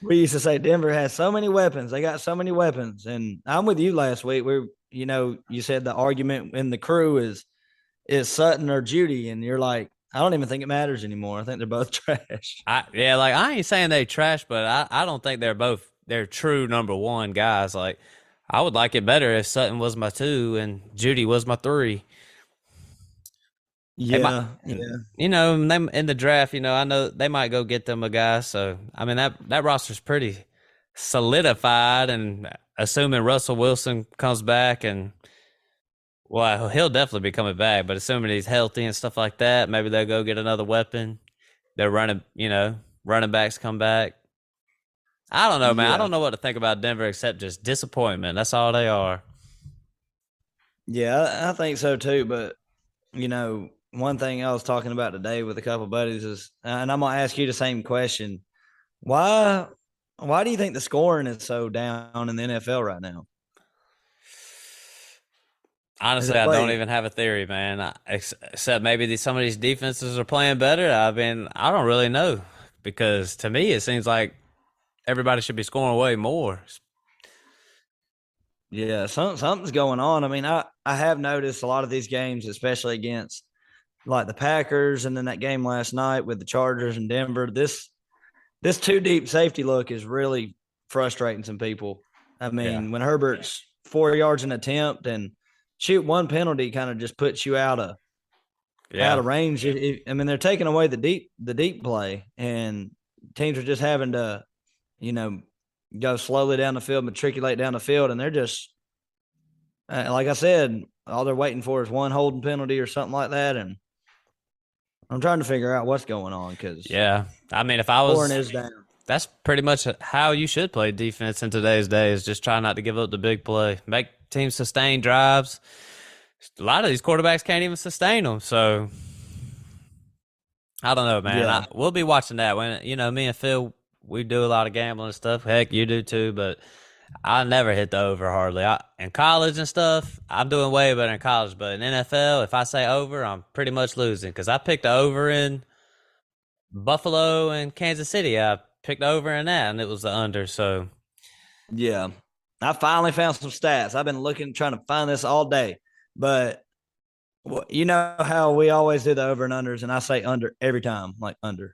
We used to say Denver has so many weapons. They got so many weapons, and I'm with you last week. You said the argument in the crew is Sutton or Judy, and you're like, I don't even think it matters anymore. I think they're both trash.
Like I ain't saying they trash, but I don't think they're true number one guys. Like I would like it better if Sutton was my 2 and Judy was my 3. They might,
Yeah, yeah,
them in the draft. I know they might go get them a guy. So I mean that roster's pretty solidified, and assuming Russell Wilson comes back, and well, he'll definitely be coming back. But assuming he's healthy and stuff like that, maybe they'll go get another weapon. They're running backs come back. I don't know, man. I
yeah,
don't know what to think about Denver except just disappointment. That's all they are.
yeah. I think so too. But one thing I was talking about today with a couple of buddies is, and I'm gonna ask you the same question. Why, why do you think the scoring is so down in the NFL right now? Is
Honestly,
it
I don't
like
even have a theory, man. Except maybe some of these defenses are playing better. I mean, I don't really know because to me it seems like everybody should be scoring way more.
Yeah, something's going on. I mean, I have noticed a lot of these games, especially against like the Packers, and then that game last night with the Chargers and Denver. This too deep safety look is really frustrating some people. I
Yeah,
mean, when Herbert's 4 yards an attempt and shoot one penalty, kind of just puts you out of
yeah,
range. I mean, they're taking away the deep play, and teams are just having to, you know, go slowly down the field, matriculate down the field, and they're just like I said, all they're waiting for is one holding penalty or something like that, and I'm trying to figure out what's going on because
Yeah. I mean, if I
scoring
was,
is down.
that's pretty much how you should play defense in today's days. Just try not to give up the big play. Make teams sustain drives. A lot of these quarterbacks can't even sustain them. So I don't know, man.
Yeah,
We'll be watching that when, me and Phil, we do a lot of gambling and stuff. Heck, you do too, but I never hit the over hardly. In college and stuff, I'm doing way better in college, but in NFL, if I say over, I'm pretty much losing because I picked the over in Buffalo and Kansas City. I picked over in that, and it was the under. So
yeah. I finally found some stats. I've been looking, trying to find this all day, but you know how we always do the over and unders, and I say under every time, like under.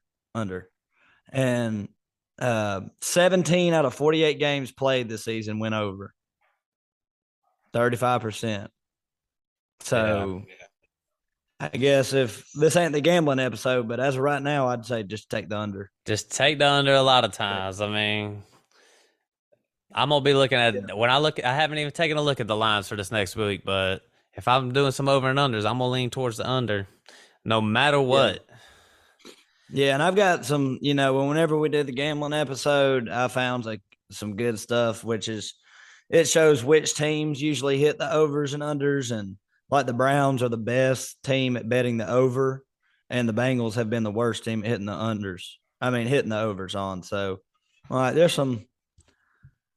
And 17 out of 48 games played this season went over 35%.
yeah,
So I guess if this ain't the gambling episode, but as of right now, I'd say just take the under.
just take the under a lot of times. I mean, I'm gonna be looking at when I look. I haven't even taken a look at the lines for this next week, but if I'm doing some over and unders, I'm gonna lean towards the under, no matter what.
Yeah, and I've got some, whenever we did the gambling episode, I found like some good stuff, which is it shows which teams usually hit the overs and unders, and like the Browns are the best team at betting the over, and the Bengals have been the worst team at hitting the unders. I mean, hitting the overs on. So, all right, there's some,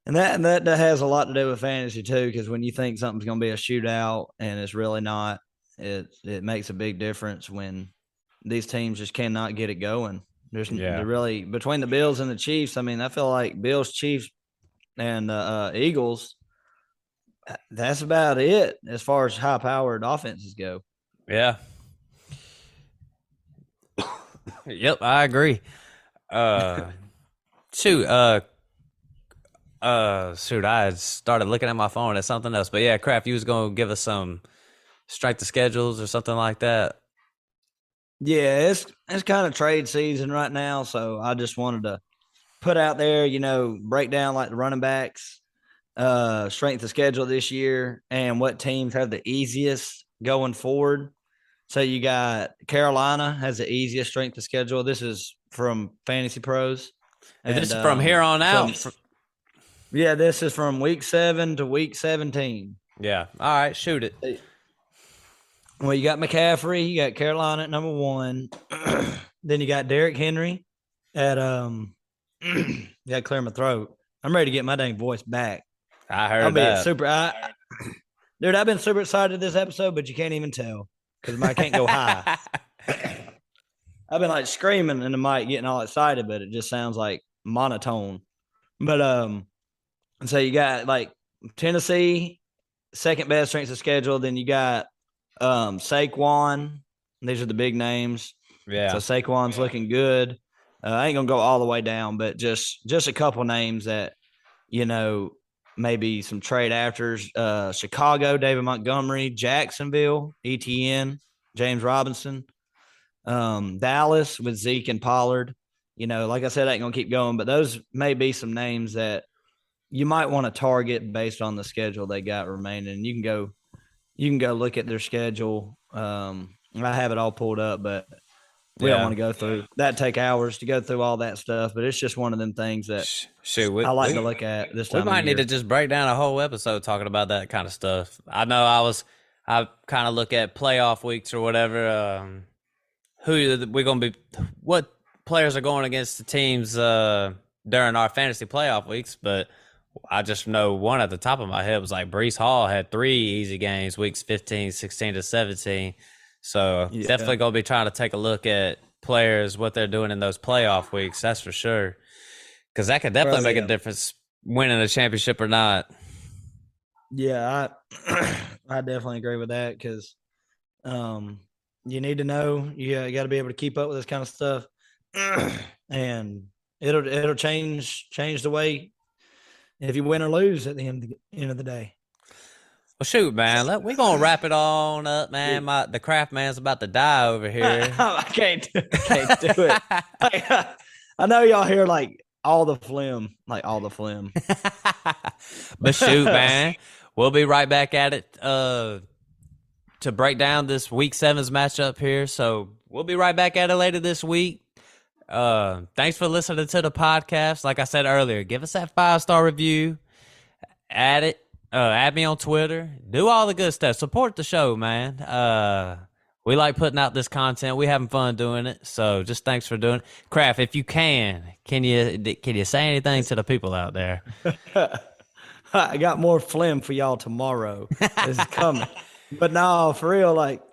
and that has a lot to do with fantasy too, because when you think something's going to be a shootout and it's really not, it makes a big difference when these teams just cannot get it going. They're
Yeah,
really between the Bills and the Chiefs. I mean, I feel like Bills, Chiefs, and Eagles. That's about it as far as high-powered offenses go.
yeah, yep, I agree. Uh, shoot, shoot, I had started looking at my phone at something else, but yeah, crap, you was gonna give us some strike the schedules or something like that.
Yeah, it's kind of trade season right now, so I just wanted to put out there, break down like the running backs, strength of schedule this year, and what teams have the easiest going forward. So you got Carolina has the easiest strength of schedule. This is from Fantasy Pros,
And
and
this is from here on out.
yeah, this is from week 7 to week 17.
Yeah, all right, shoot it.
Well, you got McCaffrey, you got Carolina at number 1. Then you got Derrick Henry at you got to clear my throat. I'm ready to get my dang voice back.
I heard
I'll be
that.
dude, I've been super excited this episode, but you can't even tell because I can't go high. I've been like screaming in the mic, getting all excited, but it just sounds like monotone. But and so you got like Tennessee, second best strength of schedule. Then you got Saquon. These are the big names.
Yeah.
So Saquon's looking good. I ain't gonna go all the way down, but just a couple names that maybe some trade afters. Chicago, David Montgomery, Jacksonville, ETN, James Robinson, Dallas with Zeke and Pollard. Like I said, I ain't gonna keep going, but those may be some names that you might want to target based on the schedule they got remaining. You can go look at their schedule. I have it all pulled up, but we don't want to go through that. Take hours to go through all that stuff, but it's just one of them things that I like to look at this time.
We might need to just break down a whole episode talking about that kind of stuff. I know I kind of look at playoff weeks or whatever. Who we're going to be, what players are going against the teams during our fantasy playoff weeks, but I just know one at the top of my head was like Brees Hall had 3 easy games, weeks 15, 16 to 17. So definitely going to be trying to take a look at players, what they're doing in those playoff weeks. That's for sure. Because that could definitely make a difference winning a championship or not.
Yeah, I definitely agree with that because you need to know. You got to be able to keep up with this kind of stuff. And it'll change the way if you win or lose at the end of the day.
Well, shoot, man. We're going to wrap it on up, man. The craft man's about to die over here.
I can't do it. I know y'all hear like all the phlegm, like all the phlegm.
But shoot, man, we'll be right back at it to break down this week 7's matchup here. So we'll be right back at it later this week. Thanks for listening to the podcast. Like I said earlier, give us that 5-star review. Add me on Twitter. Do all the good stuff. Support the show, man. We like putting out this content. We having fun doing it. So just thanks for doing it. Kraft, if you can you say anything to the people out there?
I got more phlegm for y'all tomorrow. It's coming. But no, for real, like,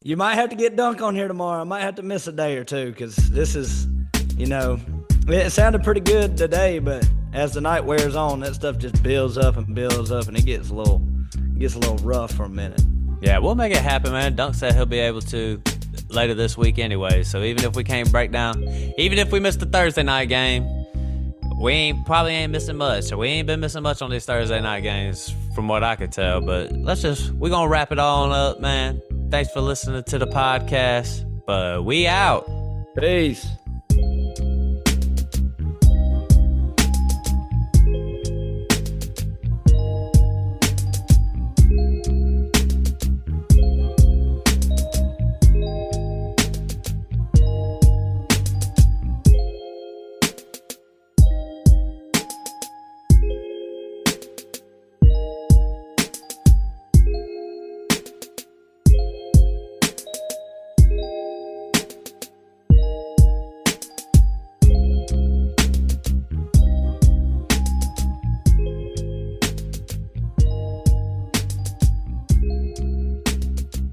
you might have to get Dunk on here tomorrow. I might have to miss a day or two because this is, it sounded pretty good today, but as the night wears on, that stuff just builds up, and it gets a little rough for a minute.
Yeah, we'll make it happen, man. Dunk said he'll be able to later this week anyway. So even if we can't break down, even if we miss the Thursday night game, we probably ain't missing much. We ain't been missing much on these Thursday night games from what I could tell. But we're going to wrap it all up, man. Thanks for listening to the podcast. But we out.
Peace.